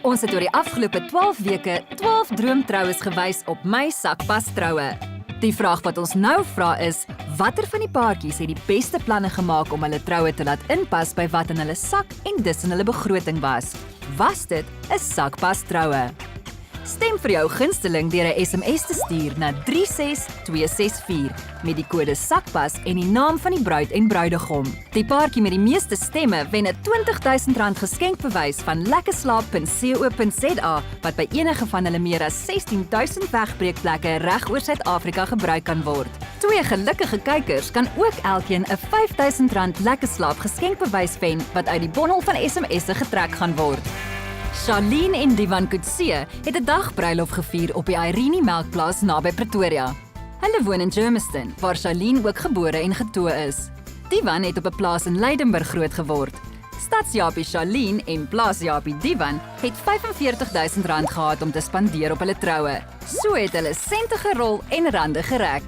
Ons het oor die afgelope 12 weke 12 droomtroues gewys op My Sakpas Troue. Die vraag wat ons nou vra is, watter van die paartjies het die beste planne gemaak om hulle troue te laat inpas by wat in hulle sak en dus in hulle begroting was? Was dit 'n Sakpas Troue? Stem vir jou gunsteling deur 'n SMS te stuur na 36264 met die kode SAKPAS en die naam van die bruid en bruidegom. Die paartjie met die meeste stemme wen 'n R20.000 geskenkbewys van lekkerslaap.co.za wat by enige van hulle meer as 16.000 wegbreekplekke reg oor Suid-Afrika gebruik kan word. 2 gelukkige kykers kan ook elkeen 'n R5.000 lekkerslaap geskenkbewys wen wat uit die bondel van SMS'e getrek gaan word. Charlene en Divan Kutse het 'n dagbruilof gevier op die Irene Melkplaas naby Pretoria. Hulle woon in Germiston, waar Charlene ook gebore en getoe is. Divan het op 'n plaas in Leidenburg groot geword. Stadsjapie Charlene en plaasjapie Divan het R45.000 gehad om te spandeer op hulle troue. So het hulle sente gerol en rande gerek.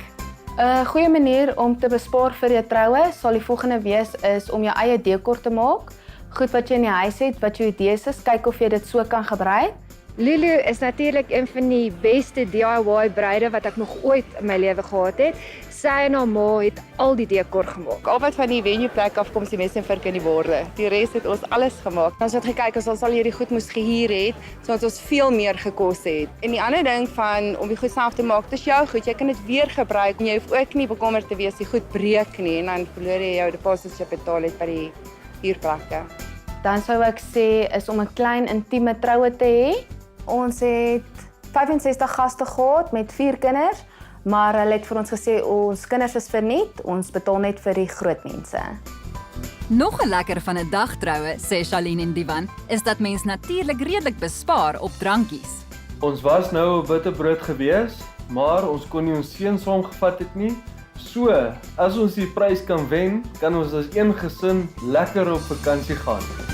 'n Goeie manier om te bespaar vir jou troue sal die volgende wees is om jou eie dekor te maak. Goed wat jy in die huis het, wat jou idees is, kyk of jy dit so kan gebruik. Lulu is natuurlik een van die beste DIY bruide wat ek nog ooit in my lewe gehad het. Sy en haar ma het al die dekor gemaak. Al wat van die venue plek af kom is die mes en virk in die borde. Die res het ons alles gemaak. Ons het gekyk as ons al hierdie goed moes gehuur het, sodat ons veel meer gekos het. En die ander ding van om die goed self te maak, dis jou goed, jy kan dit weer gebruik. Jy hoef ook nie bekommerd te wees die goed breek nie en dan verloor jy jou deposits wat jy betaal het by die huurplekke. Dan sou ek sê is om 'n klein intieme troue te hê. Ons het 65 gaste gehad met 4 kinders, maar hulle het vir ons gesê ons kinders is verniet, ons betaal net vir die groot mense. Nog 'n lekker van 'n dagtroue, sê Charlene en Divan, is dat mens natuurlik redelik bespaar op drankies. Ons was nou op witbrood gewees, maar ons kon nie ons seun saamgevat het nie. So, as ons die prys kan wen, kan ons as een gesin lekker op vakansie gaan.